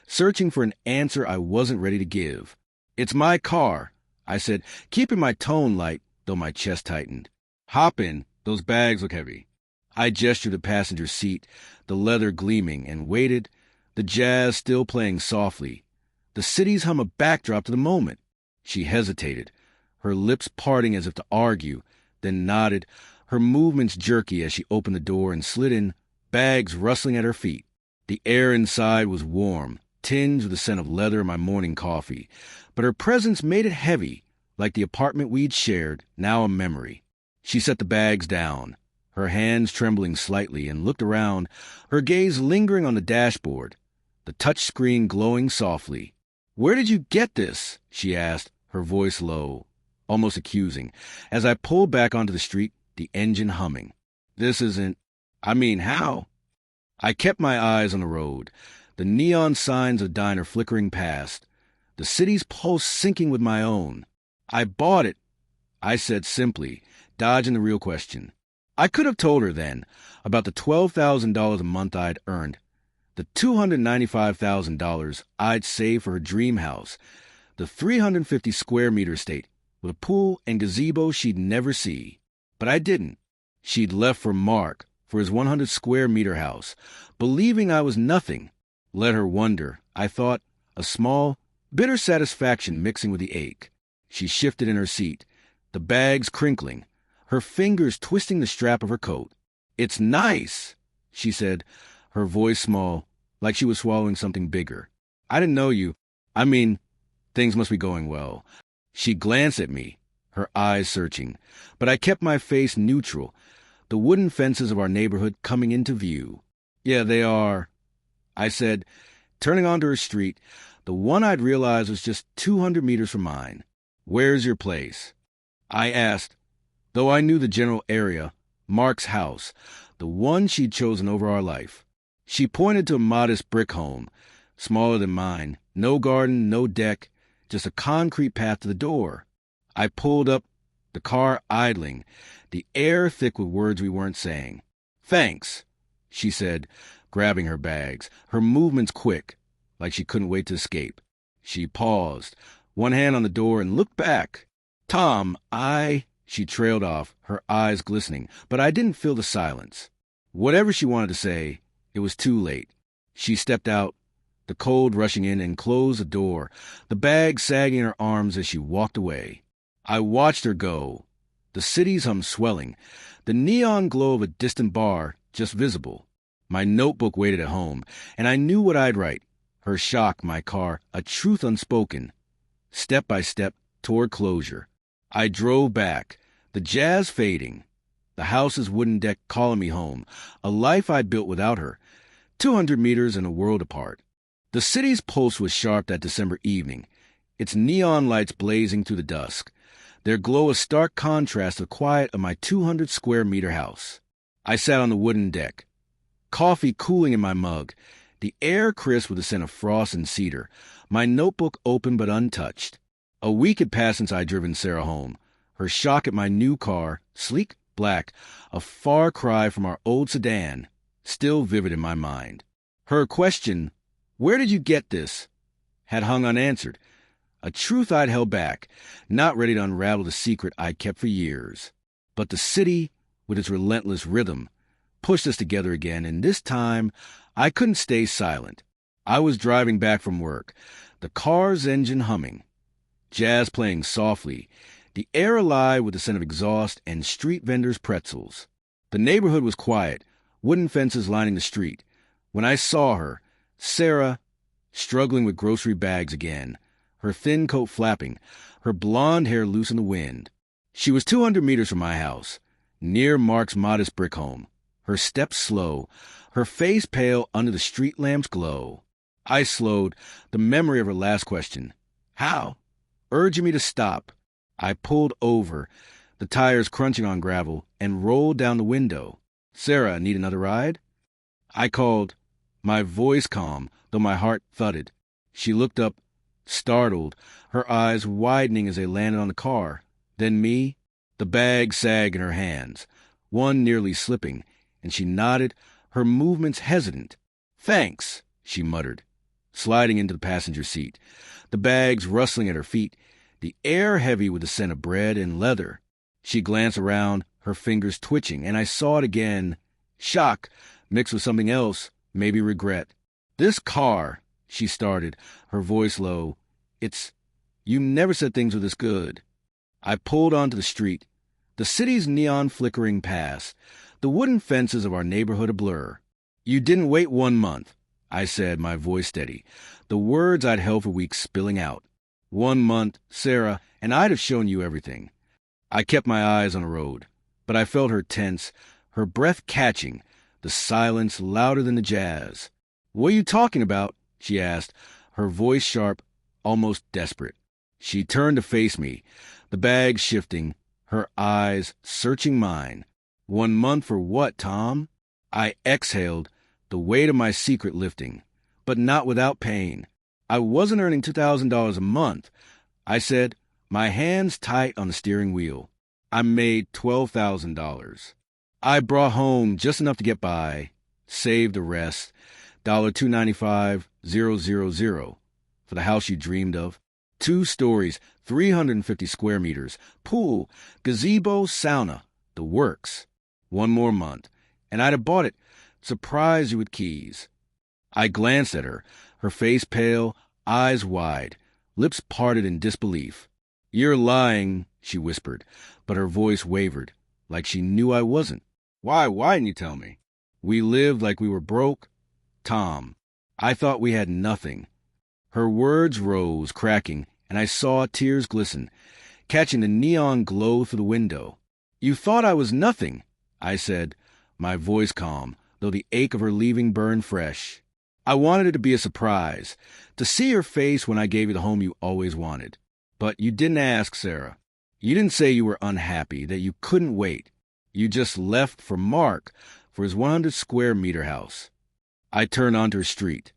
searching for an answer I wasn't ready to give. It's my car, I said, keeping my tone light, though my chest tightened. Hop in, those bags look heavy. I gestured the passenger seat, the leather gleaming, and waited, the jazz still playing softly, the city's hum a backdrop to the moment. She hesitated, her lips parting as if to argue, then nodded, her movements jerky as she opened the door and slid in, bags rustling at her feet. The air inside was warm, tinged with the scent of leather and my morning coffee, but her presence made it heavy, like the apartment we'd shared, now a memory. She set the bags down, her hands trembling slightly, and looked around, her gaze lingering on the dashboard, the touch screen glowing softly. Where did you get this? She asked, her voice low, almost accusing, as I pulled back onto the street, the engine humming. This isn't... how? I kept my eyes on the road, the neon signs of diner flickering past, the city's pulse syncing with my own. I bought it, I said simply, dodging the real question. I could have told her then about the $12,000 a month I'd earned, the $295,000 I'd saved for her dream house, the 350-square-meter estate with a pool and gazebo she'd never see. But I didn't. She'd left for Mark, for his 100-square-meter house, believing I was nothing. Let her wonder, I thought, a small, bitter satisfaction mixing with the ache. She shifted in her seat, the bags crinkling, her fingers twisting the strap of her coat. It's nice, she said, her voice small, like she was swallowing something bigger. I didn't know you. Things must be going well. She glanced at me, her eyes searching, but I kept my face neutral, the wooden fences of our neighborhood coming into view. Yeah, they are, I said, turning onto her street, the one I'd realized was just 200 meters from mine. Where's your place? I asked, though I knew the general area, Mark's house, the one she'd chosen over our life. She pointed to a modest brick home, smaller than mine, no garden, no deck, just a concrete path to the door. I pulled up, the car idling, the air thick with words we weren't saying. Thanks, she said, grabbing her bags, her movements quick, like she couldn't wait to escape. She paused, one hand on the door, and looked back. Tom, She trailed off, her eyes glistening, but I didn't feel the silence. Whatever she wanted to say, it was too late. She stepped out, the cold rushing in, and closed the door, the bag sagging in her arms as she walked away. I watched her go, the city's hum swelling, the neon glow of a distant bar just visible. My notebook waited at home, and I knew what I'd write. Her shock, my car, a truth unspoken. Step by step toward closure. I drove back, the jazz fading, the house's wooden deck calling me home, a life I'd built without her, 200 meters and a world apart. The city's pulse was sharp that December evening, its neon lights blazing through the dusk, their glow a stark contrast to the quiet of my 200-square-meter house. I sat on the wooden deck, coffee cooling in my mug, the air crisp with the scent of frost and cedar, my notebook open but untouched. A week had passed since I'd driven Sarah home, her shock at my new car, sleek, black, a far cry from our old sedan, still vivid in my mind. Her question, "Where did you get this?" had hung unanswered, a truth I'd held back, not ready to unravel the secret I'd kept for years. But the city, with its relentless rhythm, pushed us together again, and this time I couldn't stay silent. I was driving back from work, the car's engine humming, jazz playing softly, the air alive with the scent of exhaust and street vendors' pretzels. The neighborhood was quiet, wooden fences lining the street. When I saw her, Sarah, struggling with grocery bags again, her thin coat flapping, her blonde hair loose in the wind. She was 200 meters from my house, near Mark's modest brick home, her steps slow, her face pale under the street lamp's glow. I slowed, the memory of her last question, "How?" urging me to stop. I pulled over, the tires crunching on gravel, and rolled down the window. "Sarah, need another ride?" I called, my voice calm, though my heart thudded. She looked up, startled, her eyes widening as they landed on the car. Then me, the bag sagged in her hands, one nearly slipping, and she nodded, her movements hesitant. "Thanks," she muttered, sliding into the passenger seat, the bags rustling at her feet, the air heavy with the scent of bread and leather. She glanced around, her fingers twitching, and I saw it again. Shock, mixed with something else, maybe regret. "This car," she started, her voice low. You never said things were this good." I pulled onto the street, the city's neon flickering past, the wooden fences of our neighborhood a blur. "You didn't wait 1 month," I said, my voice steady, the words I'd held for weeks spilling out. 1 month, Sarah, and I'd have shown you everything. I kept my eyes on the road, but I felt her tense, her breath catching, the silence louder than the jazz. "What are you talking about?" she asked, her voice sharp, almost desperate. She turned to face me, the bag shifting, her eyes searching mine. 1 month for what, Tom? I exhaled, the weight of my secret lifting, but not without pain. I wasn't earning $2,000 a month. I said, my hands tight on the steering wheel. I made $12,000. I brought home just enough to get by, saved the rest, $295,000 for the house you dreamed of. 2 stories, 350 square meters, pool, gazebo, sauna, the works. 1 more month, and I'd have bought it, surprised you with keys. I glanced at her, her face pale, eyes wide, lips parted in disbelief. "You're lying," she whispered, but her voice wavered, like she knew I wasn't. Why didn't you tell me?" "We lived like we were broke, Tom. I thought we had nothing." Her words rose, cracking, and I saw tears glisten, catching the neon glow through the window. "You thought I was nothing," I said, my voice calm, though the ache of her leaving burned fresh. "I wanted it to be a surprise, to see your face when I gave you the home you always wanted. But you didn't ask, Sarah. You didn't say you were unhappy, that you couldn't wait. You just left for Mark, for his 100-square-meter house." I turned onto her street,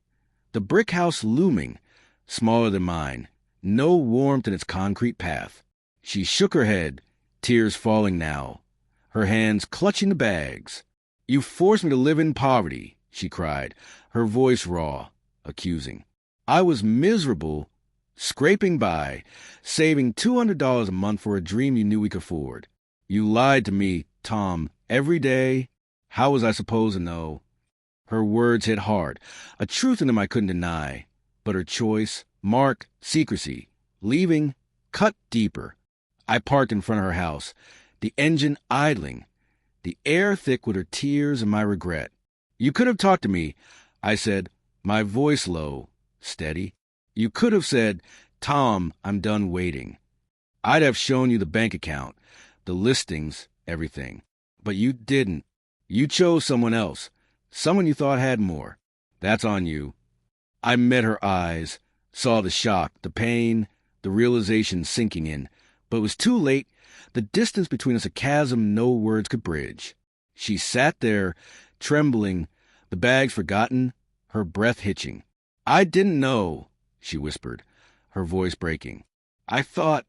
the brick house looming, smaller than mine, no warmth in its concrete path. She shook her head, tears falling now, her hands clutching the bags. You forced me to live in poverty, she cried, her voice raw, accusing. I was miserable, scraping by, saving $200 a month for a dream you knew we could afford. You lied to me, Tom, every day. How was I supposed to know? Her words hit hard, a truth in them I couldn't deny. But her choice, Mark, secrecy, leaving, cut deeper. I parked in front of her house, the engine idling, the air thick with her tears and my regret. You could have talked to me, I said, my voice low, steady. You could have said, Tom, I'm done waiting. I'd have shown you the bank account, the listings, everything. But you didn't. You chose someone else, someone you thought had more. That's on you. I met her eyes, saw the shock, the pain, the realization sinking in, but it was too late. The distance between us a chasm no words could bridge. She sat there, trembling, the bags forgotten, her breath hitching. I didn't know, she whispered, her voice breaking. I thought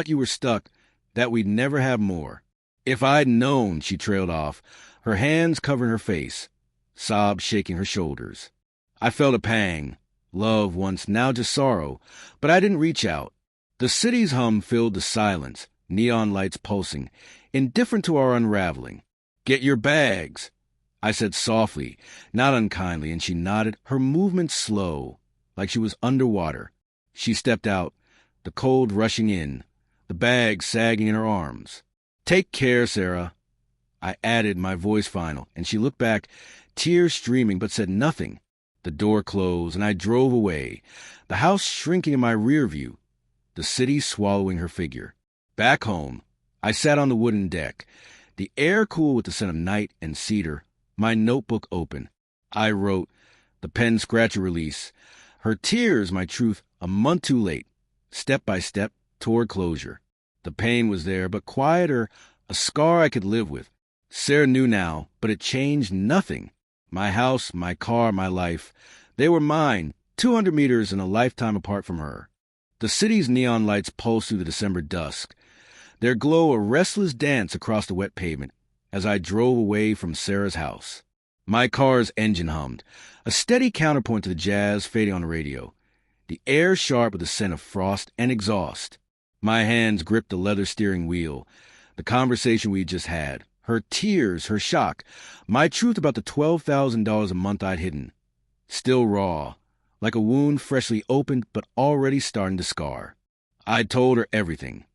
you were stuck, that we'd never have more. If I'd known, she trailed off, her hands covering her face, sobs shaking her shoulders. I felt a pang, love once, now just sorrow, but I didn't reach out. The city's hum filled the silence, neon lights pulsing, indifferent to our unraveling. Get your bags, I said softly, not unkindly, and she nodded, her movement slow, like she was underwater. She stepped out, the cold rushing in, the bags sagging in her arms. Take care, Sarah, I added, my voice final, and she looked back, tears streaming, but said nothing. The door closed, and I drove away, the house shrinking in my rear view, the city swallowing her figure. Back home, I sat on the wooden deck, the air cool with the scent of night and cedar, my notebook open. I wrote, the pen scratch a release, her tears my truth a month too late, step by step toward closure. The pain was there, but quieter, a scar I could live with. Sarah knew now, but it changed nothing. My house, my car, my life, they were mine, 200 meters and a lifetime apart from her. The city's neon lights pulsed through the December dusk, their glow a restless dance across the wet pavement as I drove away from Sarah's house. My car's engine hummed, a steady counterpoint to the jazz fading on the radio, the air sharp with the scent of frost and exhaust. My hands gripped the leather steering wheel, the conversation we just had, her tears, her shock, my truth about the $12,000 a month I'd hidden. Still raw, like a wound freshly opened but already starting to scar. I'd told her everything.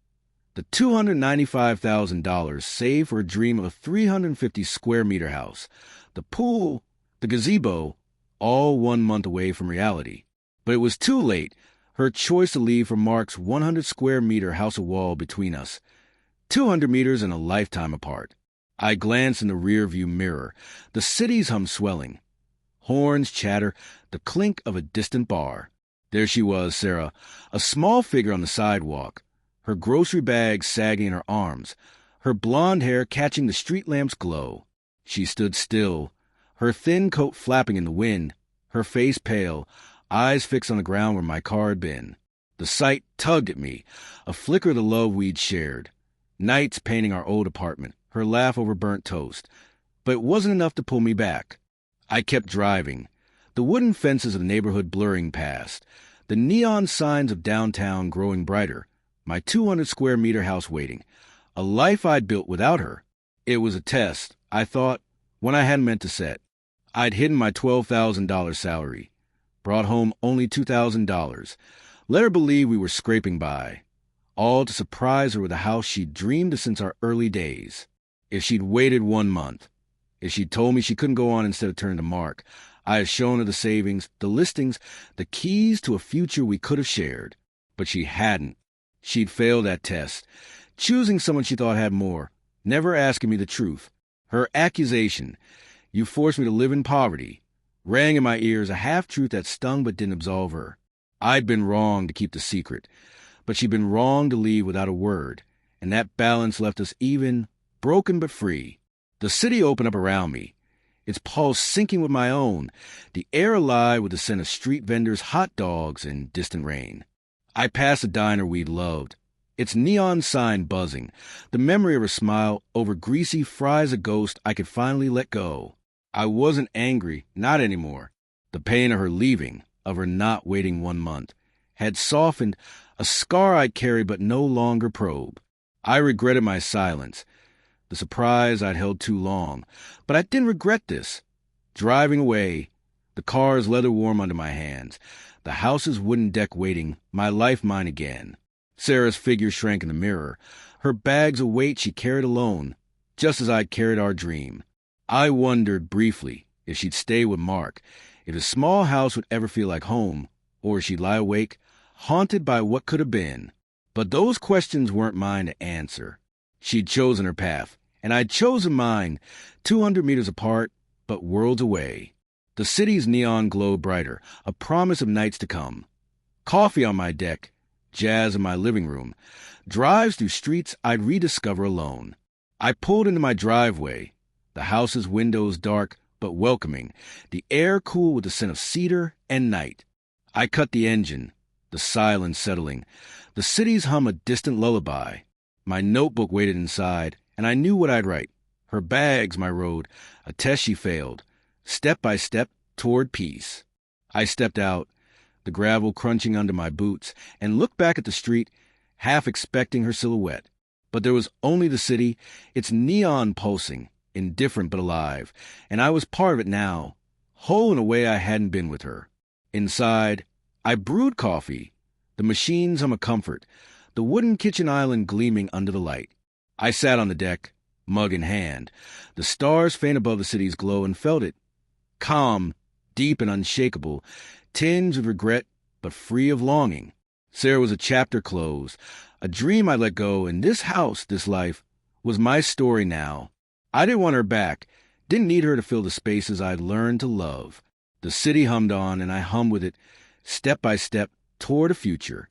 The $295,000 saved for a dream of a 350-square-meter house, the pool, the gazebo, all 1 month away from reality. But it was too late, her choice to leave for Mark's 100-square-meter house of wall between us, 200 meters and a lifetime apart. I glanced in the rear-view mirror, the city's hum swelling. Horns chatter, the clink of a distant bar. There she was, Sarah, a small figure on the sidewalk, her grocery bag sagging in her arms, her blonde hair catching the street lamp's glow. She stood still, her thin coat flapping in the wind, her face pale, eyes fixed on the ground where my car had been. The sight tugged at me, a flicker of the love we'd shared. Nights painting our old apartment, her laugh over burnt toast. But it wasn't enough to pull me back. I kept driving, the wooden fences of the neighborhood blurring past, the neon signs of downtown growing brighter, my 200-square-meter house waiting, a life I'd built without her. It was a test, I thought, when I hadn't meant to set. I'd hidden my $12,000 salary, brought home only $2,000, let her believe we were scraping by, all to surprise her with a house she'd dreamed of since our early days. If she'd waited 1 month, if she'd told me she couldn't go on instead of turning to Mark, I had shown her the savings, the listings, the keys to a future we could have shared. But she hadn't. She'd failed that test, choosing someone she thought had more, never asking me the truth. Her accusation, you forced me to live in poverty, rang in my ears, a half-truth that stung but didn't absolve her. I'd been wrong to keep the secret, but she'd been wrong to leave without a word, and that balance left us even, broken but free. The city opened up around me, its pulse syncing with my own, the air alive with the scent of street vendors' hot dogs and distant rain. I passed a diner we'd loved, its neon sign buzzing, the memory of her smile over greasy fries a ghost I could finally let go. I wasn't angry, not anymore. The pain of her leaving, of her not waiting 1 month, had softened a scar I'd carry but no longer probe. I regretted my silence, the surprise I'd held too long, but I didn't regret this. Driving away, the car's leather warm under my hands, the house's wooden deck waiting, my life mine again. Sarah's figure shrank in the mirror, her bags a weight she carried alone, just as I'd carried our dream. I wondered briefly if she'd stay with Mark, if his small house would ever feel like home, or she'd lie awake, haunted by what could have been. But those questions weren't mine to answer. She'd chosen her path, and I'd chosen mine, 200 meters apart, but worlds away. The city's neon glowed brighter, a promise of nights to come. Coffee on my deck, jazz in my living room, drives through streets I'd rediscover alone. I pulled into my driveway, the house's windows dark but welcoming, the air cool with the scent of cedar and night. I cut the engine, the silence settling, the city's hum a distant lullaby. My notebook waited inside, and I knew what I'd write. Her bags, my road, a test she failed, step by step toward peace. I stepped out, the gravel crunching under my boots, and looked back at the street, half expecting her silhouette. But there was only the city, its neon pulsing, indifferent but alive, and I was part of it now, whole in a way I hadn't been with her. Inside, I brewed coffee, the machine's hum a comfort, the wooden kitchen island gleaming under the light. I sat on the deck, mug in hand, the stars faint above the city's glow, and felt it. Calm, deep and unshakable, tinged with regret, but free of longing. Sarah was a chapter closed, a dream I let go, and this house, this life, was my story now. I didn't want her back, didn't need her to fill the spaces I'd learned to love. The city hummed on, and I hummed with it, step by step, toward a future.